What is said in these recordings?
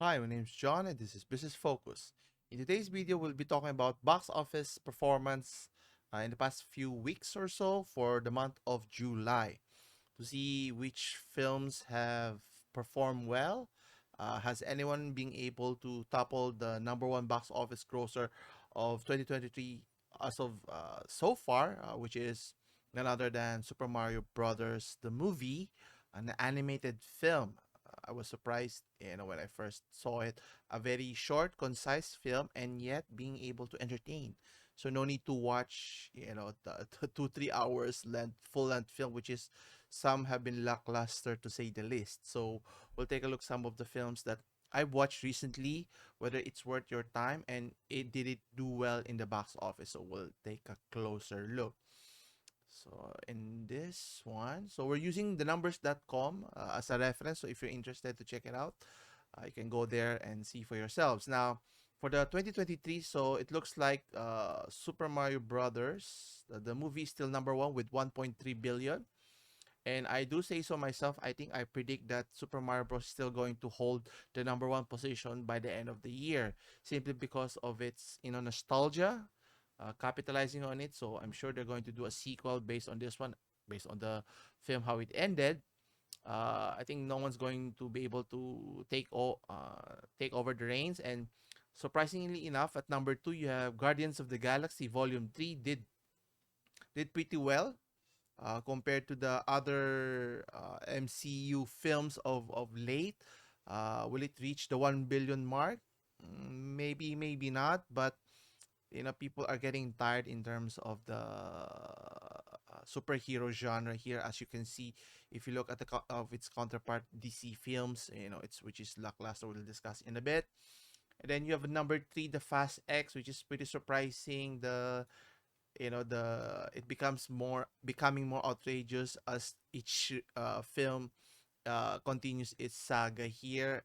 Hi, my name is John and this is Business Focus. In today's video, we'll be talking about box office performance in the past few weeks or so for the month of July to see which films have performed well. Has anyone been able to topple the number one box office grosser of 2023 as of so far, which is none other than Super Mario Brothers, the movie, an animated film. I was surprised, when I first saw it. A very short, concise film, and yet being able to entertain. So no need to watch, the 2-3 hours length, full length film, which is some have been lackluster to say the least. So we'll take a look some of the films that I've watched recently, whether it's worth your time and it did it do well in the box office. So we'll take a closer look. So in this one, so we're using the numbers.com as a reference. So if you're interested to check it out, you can go there and see for yourselves. Now, for the 2023, so it looks like Super Mario Brothers, the movie is still number one with 1.3 billion. And I do say so myself. I think I predict that Super Mario Bros. Is still going to hold the number one position by the end of the year, simply because of its nostalgia, capitalizing on it. So I'm sure they're going to do a sequel based on this one, based on the film how it ended. I think no one's going to be able to take over the reins. And surprisingly enough, at number two, you have Guardians of the Galaxy Volume 3 did pretty well compared to the other MCU films of late. Will it reach the 1 billion mark? Maybe, maybe not, but people are getting tired in terms of the superhero genre here. As you can see, if you look at of its counterpart DC films, it's which is lackluster. We'll discuss in a bit. And then you have number three, the Fast X, which is pretty surprising. The it becomes more becoming more outrageous as each film continues its saga here.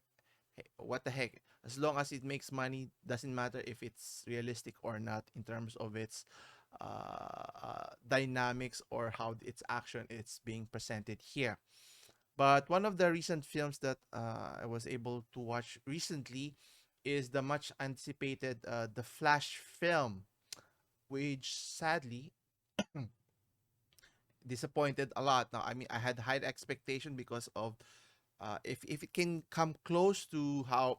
What the heck, as long as it makes money, doesn't matter if it's realistic or not in terms of its dynamics or how its action is being presented here. But one of the recent films that I was able to watch recently is the much anticipated The Flash film, which sadly disappointed a lot. Now, I mean, I had high expectation because of if it can come close to how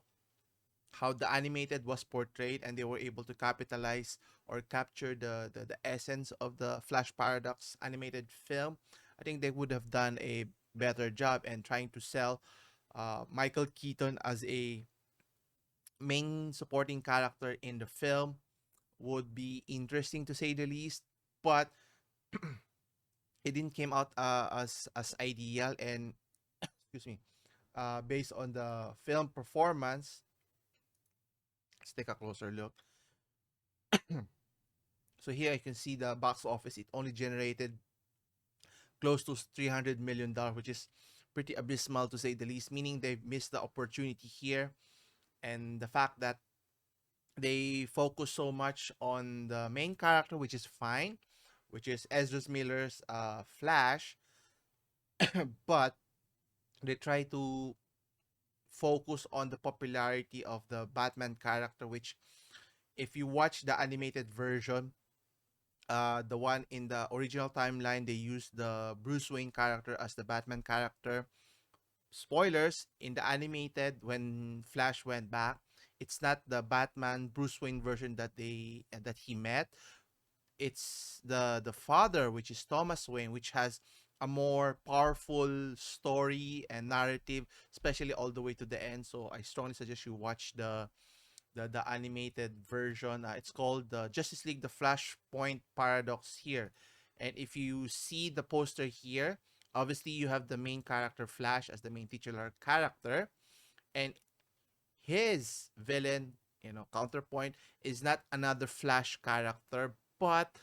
the animated was portrayed and they were able to capitalize or capture the essence of the Flash Paradox animated film, I think they would have done a better job and trying to sell Michael Keaton as a main supporting character in the film would be interesting to say the least. But it didn't came out as ideal, and excuse me, based on the film performance. Let's take a closer look. So here I can see the box office. It only generated close to $300 million, which is pretty abysmal to say the least. Meaning they've missed the opportunity here, and the fact that they focus so much on the main character, which is fine, which is Ezra Miller's Flash, but they try to focus on the popularity of the Batman character, which if you watch the animated version, the one in the original timeline, they used the Bruce Wayne character as the Batman character. Spoilers, in the animated, when Flash went back, it's not the Batman Bruce Wayne version that he met. It's the father, which is Thomas Wayne, which has a more powerful story and narrative, especially all the way to the end. So I strongly suggest you watch the animated version. It's called the Justice League: The Flashpoint Paradox here. And if you see the poster here, obviously you have the main character Flash as the main titular character, and his villain, counterpoint is not another Flash character, but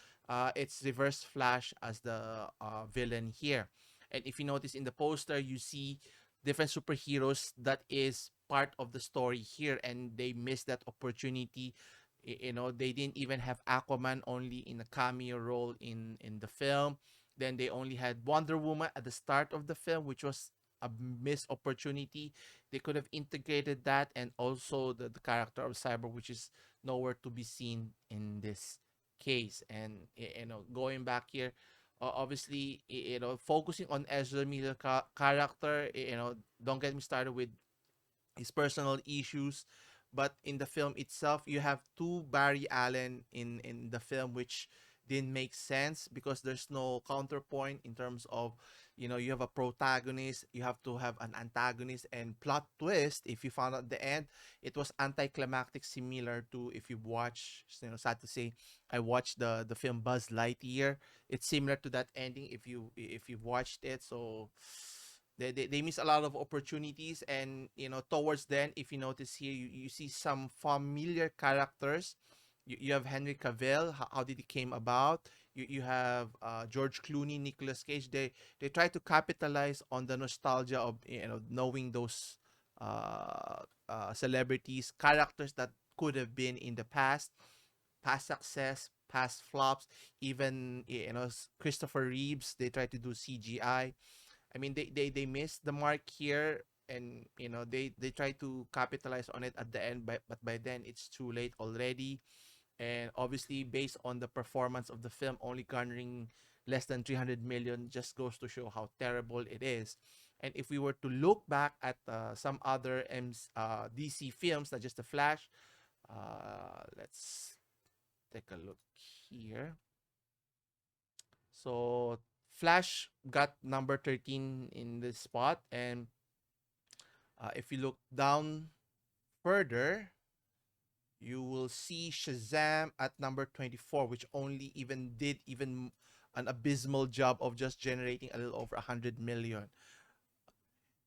it's Reverse Flash as the villain here. And if you notice in the poster, you see different superheroes that is part of the story here, and they missed that opportunity. They didn't even have Aquaman, only in a cameo role in the film. Then they only had Wonder Woman at the start of the film, which was a missed opportunity. They could have integrated that and also the character of Cyber, which is nowhere to be seen in this case. And going back here, obviously, focusing on Ezra Miller character, don't get me started with his personal issues. But in the film itself, you have two Barry Allen in the film, which didn't make sense because there's no counterpoint in terms of, you have a protagonist, you have to have an antagonist, and plot twist. If you found out the end, it was anticlimactic, similar to if you watch. Sad to say, I watched the film Buzz Lightyear. It's similar to that ending if you've watched it. So they miss a lot of opportunities, and towards then, if you notice here, you see some familiar characters. You have Henry Cavill. How did it came about? You have George Clooney, Nicolas Cage. They try to capitalize on the nostalgia of knowing those celebrities, characters that could have been in the past success, past flops. Even Christopher Reeves, they try to do CGI. I mean, they missed the mark here, and they try to capitalize on it at the end, but by then it's too late already. And obviously, based on the performance of the film, only garnering less than 300 million just goes to show how terrible it is. And if we were to look back at some other DC films, not just The Flash, let's take a look here. So Flash got number 13 in this spot, and if you look down further, you will see Shazam at number 24, which only even did even an abysmal job of just generating a little over 100 million.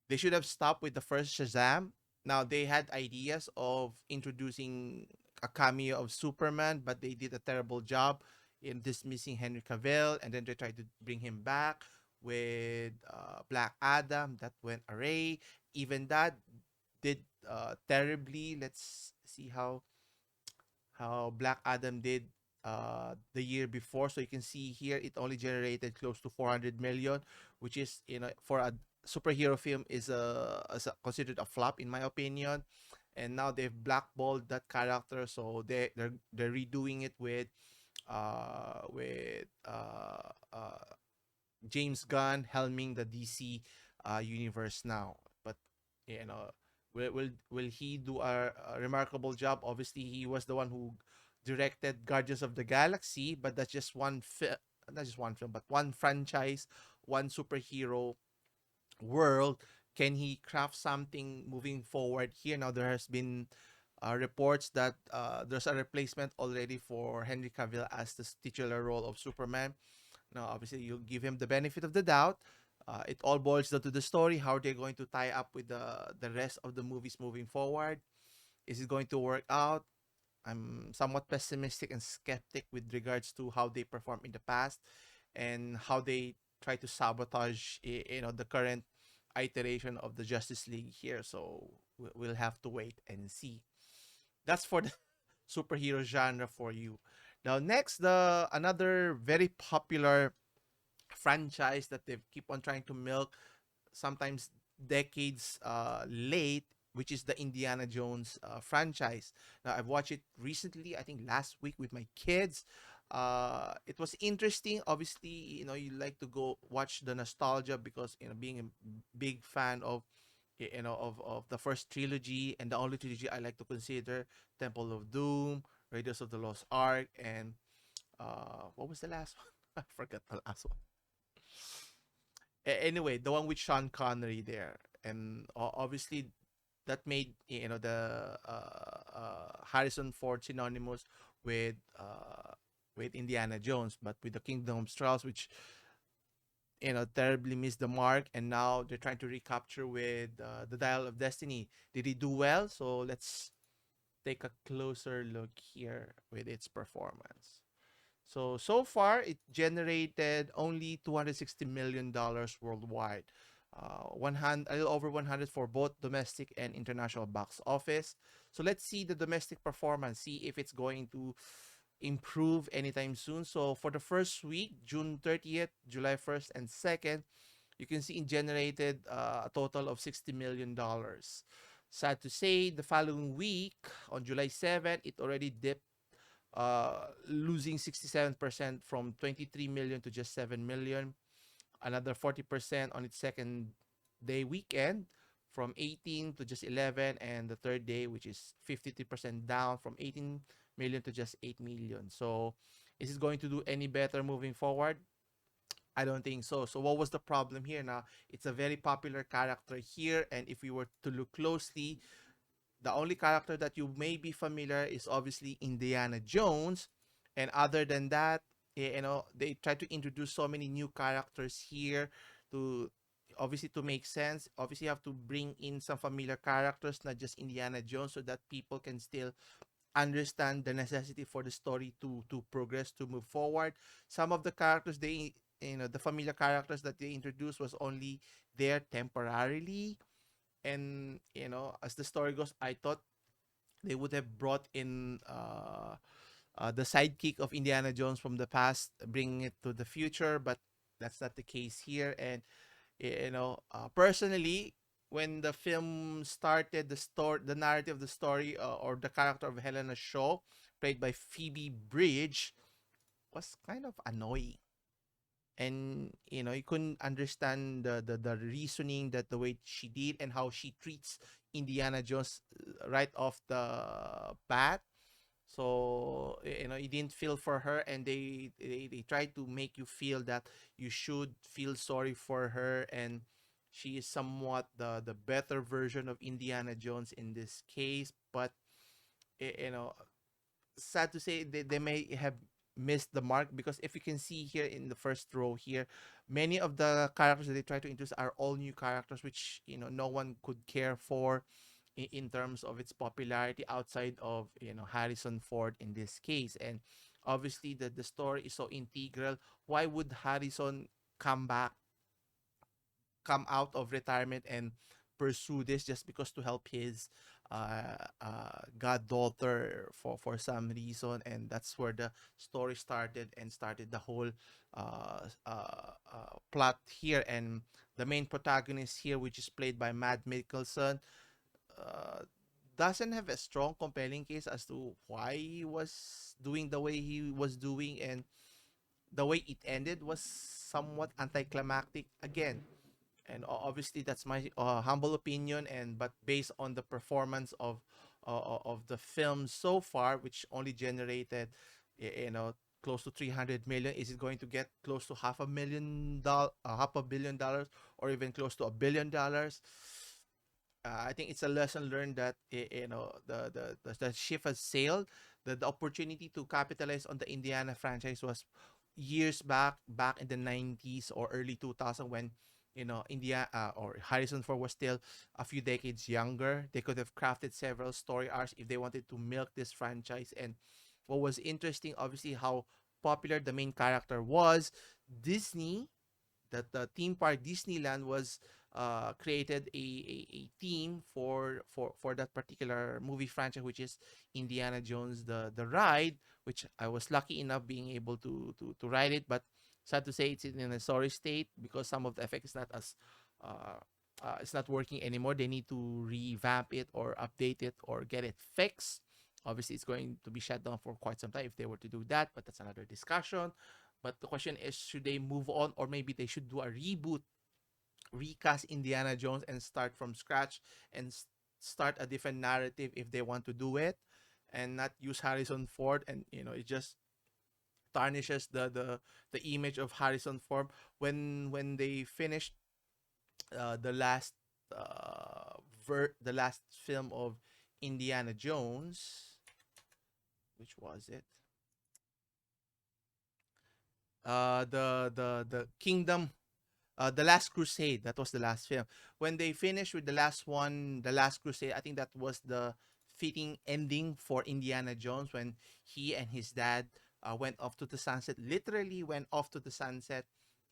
They should have stopped with the first Shazam. Now they had ideas of introducing a cameo of Superman, but they did a terrible job in dismissing Henry Cavill, and then they tried to bring him back with Black Adam. That went array. Even that did terribly. Let's see how Black Adam did the year before. So you can see here it only generated close to 400 million, which is for a superhero film is considered a flop in my opinion. And now they've blackballed that character, so they're redoing it with James Gunn helming the DC universe now. But you know, will he do a remarkable job? Obviously, he was the one who directed Guardians of the Galaxy, but that's just one film, not just one film, but one franchise, one superhero world. Can he craft something moving forward here? Now there has been reports that there's a replacement already for Henry Cavill as the titular role of Superman. Now, obviously, you give him the benefit of the doubt. It all boils down to the story. How they're going to tie up with the rest of the movies moving forward. Is it going to work out? I'm somewhat pessimistic and skeptic with regards to how they performed in the past and how they try to sabotage the current iteration of the Justice League here. So we'll have to wait and see. That's for the superhero genre for you. Now next, the another very popular franchise that they keep on trying to milk, sometimes decades late, which is the Indiana Jones franchise. Now, I've watched it recently, I think last week with my kids. It was interesting. Obviously, you like to go watch the nostalgia because, being a big fan of the first trilogy, and the only trilogy I like to consider, Temple of Doom, Raiders of the Lost Ark, and what was the last one? I forgot the last one. Anyway, the one with Sean Connery there, and obviously that made the Harrison Ford synonymous with Indiana Jones, but with the Kingdom of Strauss, which terribly missed the mark, and now they're trying to recapture with the Dial of Destiny. Did he do well? So let's take a closer look here with its performance. So far, it generated only $260 million worldwide. 100, a little over 100 for both domestic and international box office. So let's see the domestic performance, see if it's going to improve anytime soon. So for the first week, June 30th, July 1st, and 2nd, You can see it generated a total of $60 million. Sad to say, the following week, on July 7th, it already dipped, losing 67% from 23 million to just 7 million. Another 40% on its second day weekend, from 18 to just 11, and the third day, which is 53% down, from 18 million to just 8 million. So is it going to do any better moving forward? I don't think so. So what was the problem here? Now, it's a very popular character here, and if we were to look closely, the only character that you may be familiar is obviously Indiana Jones. And other than that, they try to introduce so many new characters here to obviously to make sense. Obviously, you have to bring in some familiar characters, not just Indiana Jones, so that people can still understand the necessity for the story to progress, to move forward. Some of the characters, the familiar characters that they introduced was only there temporarily. And as the story goes, I thought they would have brought in the sidekick of Indiana Jones from the past, bringing it to the future, but that's not the case here. And personally, when the film started, the narrative of the story, or the character of Helena Shaw, played by Phoebe Bridge, was kind of annoying. And you couldn't understand the reasoning, that the way she did and how she treats Indiana Jones right off the bat. So you didn't feel for her, and they try to make you feel that you should feel sorry for her, and she is somewhat the better version of Indiana Jones in this case. But you know sad to say, they may have missed the mark, because if you can see here in the first row here, many of the characters that they try to introduce are all new characters, which no one could care for in terms of its popularity, outside of Harrison Ford in this case. And obviously the story is so integral. Why would Harrison come back come out of retirement and pursue this, just because to help his goddaughter for some reason? And that's where the story started, and started the whole plot here. And the main protagonist here, which is played by Matt Mickelson, uh, doesn't have a strong compelling case as to why he was doing the way he was doing. And the way it ended was somewhat anticlimactic again. And obviously that's my humble opinion, and but based on the performance of the film so far, which only generated close to 300 million. Is it going to get close to half a billion dollars, or even close to $1 billion? I think it's a lesson learned that the ship has sailed. The opportunity to capitalize on the Indiana franchise was years back in the 90s or early 2000, when India or Harrison Ford was still a few decades younger. They could have crafted several story arcs if they wanted to milk this franchise. And what was interesting, obviously, how popular the main character was. Disney, that the theme park Disneyland was created a team for that particular movie franchise, which is Indiana Jones the ride, which I was lucky enough being able to ride it. But sad to say, it's in a sorry state, because some of the effects is not as uh, it's not working anymore. They need to revamp it, or update it, or get it fixed. Obviously, it's going to be shut down for quite some time if they were to do that, but that's another discussion. But the question is, should they move on, or maybe they should do a reboot, recast Indiana Jones, and start from scratch, and start a different narrative if they want to do it, and not use Harrison Ford. And it just tarnishes the image of Harrison Ford. When they finished the last the last film of Indiana Jones, which was it? The Kingdom, the Last Crusade. That was the last film. When they finished with the last one, the Last Crusade, I think that was the fitting ending for Indiana Jones, when he and his dad went off to the sunset. Literally went off to the sunset.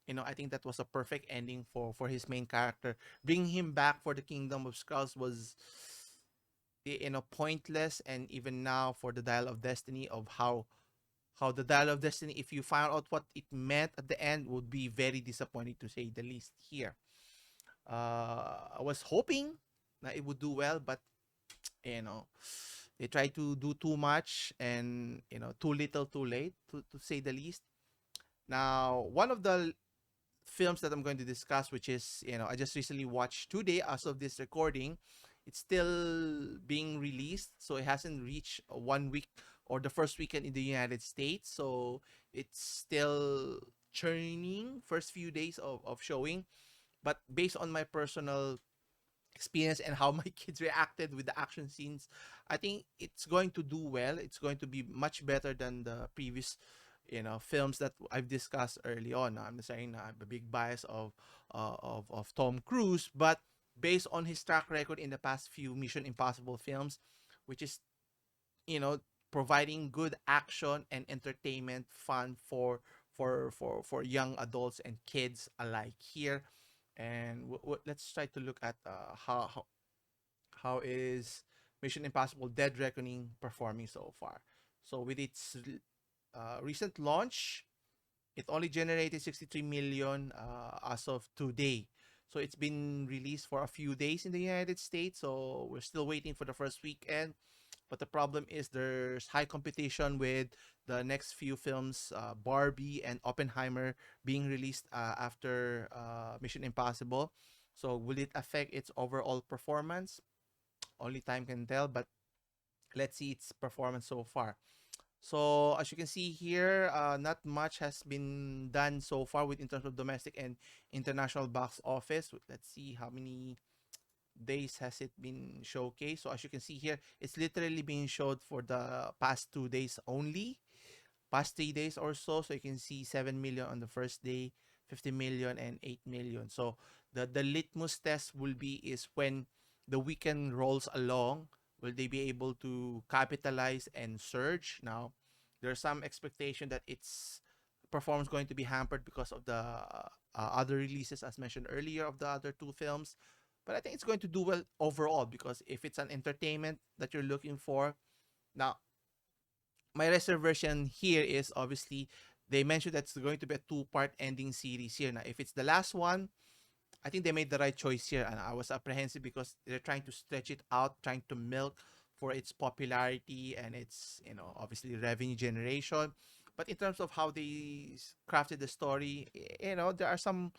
I think that was a perfect ending for his main character. Bringing him back for the Kingdom of Skulls was pointless. And even now, for the Dial of Destiny, of how how the Dial of Destiny, if you found out what it meant at the end, would be very disappointing to say the least here. I was hoping that it would do well, but you know, they try to do too much and too little, too late, to say the least. Now, one of the films that I'm going to discuss, which is, I just recently watched today as of this recording. It's still being released, so it hasn't reached 1 week or the first weekend in the United States. So it's still churning first few days of showing. But based on my personal experience and how my kids reacted with the action scenes, I think it's going to do well. It's going to be much better than the previous, films that I've discussed early on. I'm saying I have a big bias of Tom Cruise, but based on his track record in the past few Mission Impossible films, which is, you know providing good action and entertainment fun for young adults and kids alike here. And let's try to look at how is Mission Impossible Dead Reckoning performing so far. So with its recent launch, it only generated 63 million as of today. So it's been released for a few days in the United States. So we're still waiting for the first weekend. But the problem is there's high competition with the next few films, Barbie and Oppenheimer, being released after Mission Impossible. So will it affect its overall performance? Only time can tell, but let's see its performance so far. So as you can see here, not much has been done so far with in terms of domestic and international box office. Let's see how many days has it been showcased. So as you can see here, it's literally being showed for the past 2 days only, past 3 days or so. So you can see 7 million on the first day, 50 million and 8 million. So the litmus test will be is when the weekend rolls along, will they be able to capitalize and surge? Now, there's some expectation that its performance going to be hampered because of the other releases as mentioned earlier of the other two films. But I think it's going to do well overall because if it's an entertainment that you're looking for. Now, my reservation here is obviously they mentioned that it's going to be a two-part ending series here. Now, if it's the last one, I think they made the right choice here, and I was apprehensive because they're trying to stretch it out, trying to milk for its popularity and its, obviously revenue generation. But in terms of how they crafted the story, there are some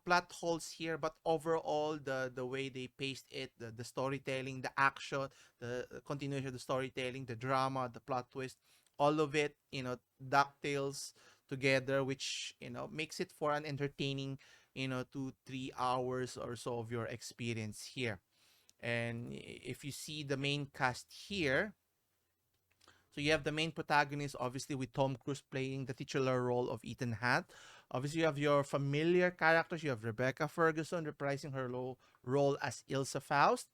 plot holes here, but overall, the way they paced it, the storytelling, the action, the continuation of the storytelling, the drama, the plot twist, all of it, ducktails together, which makes it for an entertaining, 2-3 hours or so of your experience here. And if you see the main cast here, so you have the main protagonist, obviously, with Tom Cruise playing the titular role of Ethan Hunt. Obviously, you have your familiar characters. You have Rebecca Ferguson reprising her role as Ilsa Faust.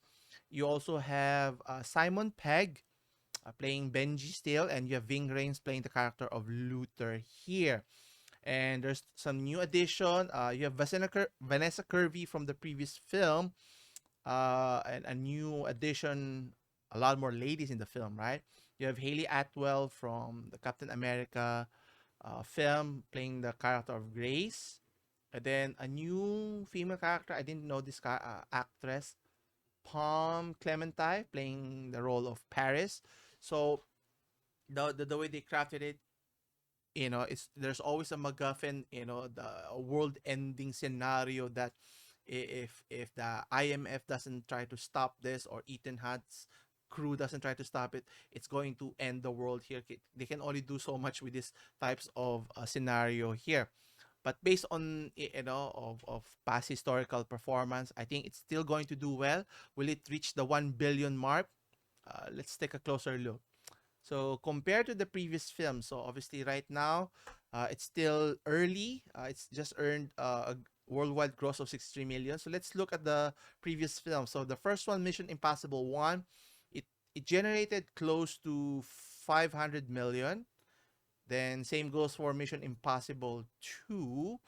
You also have Simon Pegg playing Benji Steele, and you have Ving Rhames playing the character of Luther here. And there's some new addition. You have Vanessa Kirby from the previous film, and a new addition, a lot more ladies in the film, right? You have Haley Atwell from the Captain America film playing the character of Grace. And then a new female character, I didn't know this actress, Palm Clementine, playing the role of Paris. So the way they crafted it, it's there's always a MacGuffin, the world-ending scenario that if the IMF doesn't try to stop this or Ethan Hunt's crew doesn't try to stop it, it's going to end the world here. They can only do so much with these types of scenario here. But based on of past historical performance, I think it's still going to do well. Will it reach the 1 billion mark? Let's take a closer look. So compared to the previous film, so obviously right now, it's still early. It's just earned a worldwide gross of 63 million. So let's look at the previous film. So the first one, Mission Impossible 1, it it generated close to 500 million. Then same goes for Mission Impossible 2.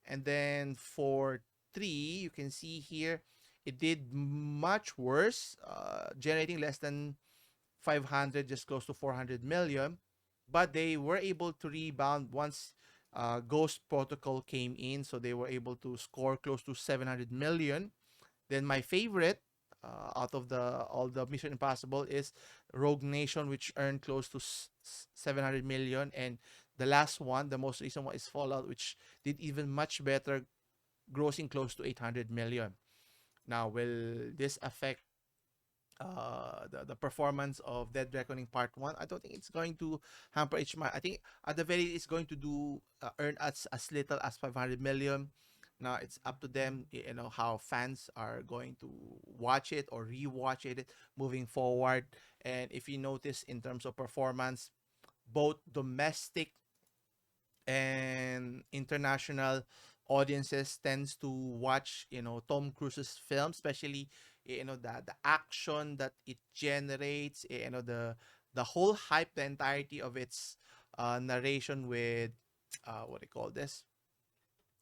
And then for 3, you can see here it did much worse, generating less than 500, just close to 400 million. but they were able to rebound once Ghost Protocol came in, so they were able to score close to 700 million. Then my favorite out of the all the Mission Impossible is Rogue Nation, which earned close to 700 million, and the last one, the most recent one, is Fallout, which did even much better, grossing close to 800 million. Now, will this affect the performance of Dead Reckoning Part 1? I don't think it's going to hamper each match. I think at the very least it's going to do earn as little as 500 million. Now it's up to them, you know, how fans are going to watch it or rewatch it moving forward. And if you notice in terms of performance, both domestic and international audiences tends to watch, you know, Tom Cruise's film, especially, you know, the action that it generates, you know, the whole hype, the entirety of its narration with what do you call this,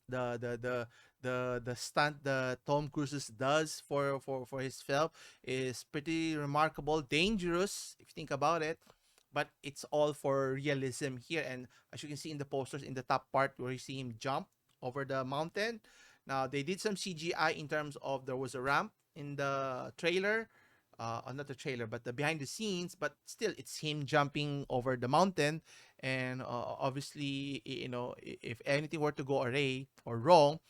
the the the the stunt that Tom Cruise does for his film is pretty remarkable, dangerous if you think about it, but it's all for realism here. And as you can see in the posters, in the top part where you see him jump over the mountain, now they did some CGI in terms of there was a ramp in the trailer, not the trailer, but the behind the scenes. But still, it's him jumping over the mountain, and obviously, you know, if anything were to go awry or wrong,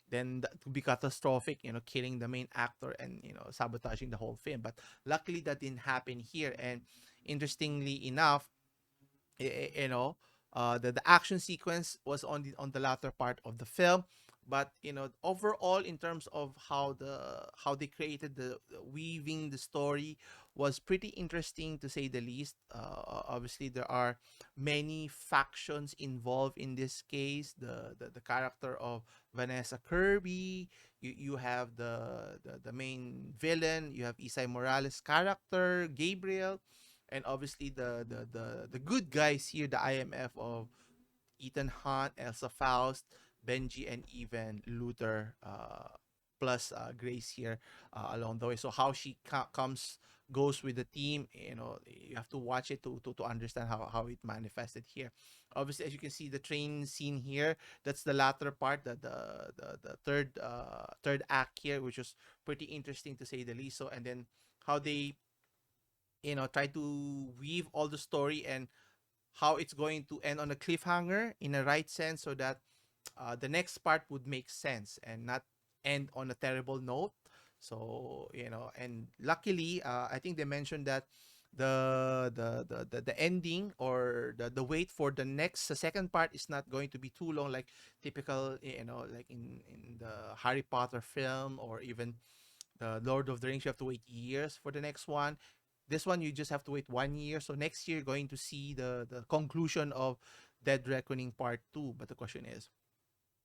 then that would be catastrophic, you know, killing the main actor and, you know, sabotaging the whole film. But luckily, that didn't happen here. And interestingly enough, you know, the action sequence was on the latter part of the film, but you know, overall in terms of how they created the weaving the story was pretty interesting, to say the least. Obviously there are many factions involved in this case. The character of Vanessa Kirby, you have the main villain, you have Isai Morales' character Gabriel, and obviously the good guys here, the IMF of Ethan Hunt, Elsa Faust, Benji, and even Luther, plus Grace here along the way. So how she comes goes with the team, you know, you have to watch it to understand how it manifested here. Obviously, as you can see, the train scene here, that's the latter part, the third act here, which was pretty interesting to say the least. So, and then how they, you know, try to weave all the story and how it's going to end on a cliffhanger in a right sense, so that the next part would make sense and not end on a terrible note. So, you know, and luckily, I think they mentioned that the ending or the wait for the second part is not going to be too long, like typical, you know, like in the Harry Potter film, or even the Lord of the Rings, you have to wait years for the next one. This one you just have to wait 1 year. So next year, going to see the conclusion of Dead Reckoning Part 2. But the question is,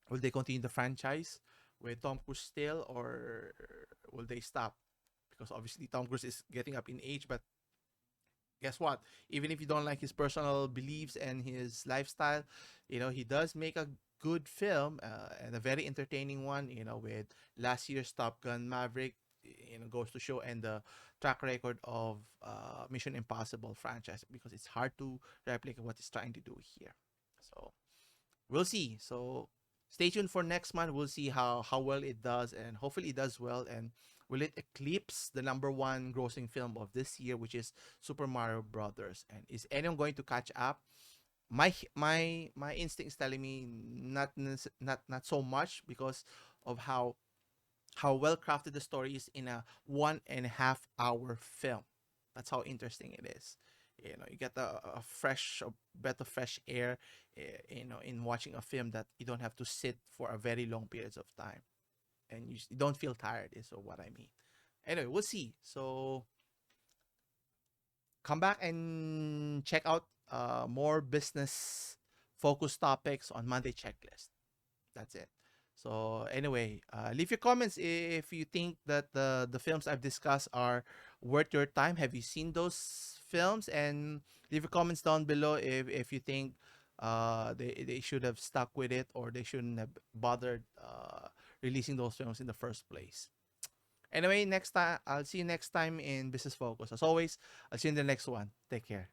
will they continue the franchise with Tom Cruise still, or will they stop? Because obviously Tom Cruise is getting up in age, but guess what? Even if you don't like his personal beliefs and his lifestyle, you know, he does make a good film, and a very entertaining one, you know, with last year's Top Gun Maverick, you know, goes to show, and the track record of Mission Impossible franchise, because it's hard to replicate what he's trying to do here. So we'll see. So stay tuned for next month. We'll see how well it does, and hopefully it does well. And will it eclipse the number one grossing film of this year, which is Super Mario Brothers? And is anyone going to catch up? My instinct is telling me not so much, because of how well crafted the story is in a 1.5 hour film. That's how interesting it is. You know, you get a fresh, a breath of fresh air, you know, in watching a film that you don't have to sit for a very long periods of time, and you don't feel tired. Is what I mean. Anyway, we'll see. So come back and check out more business focused topics on Monday Checklist. That's it. So anyway, leave your comments if you think that the films I've discussed are worth your time. Have you seen those films? And leave your comments down below if you think they should have stuck with it, or they shouldn't have bothered releasing those films in the first place. Anyway, next time I'll see you next time in Business Focus. As always, I'll see you in the next one. Take care.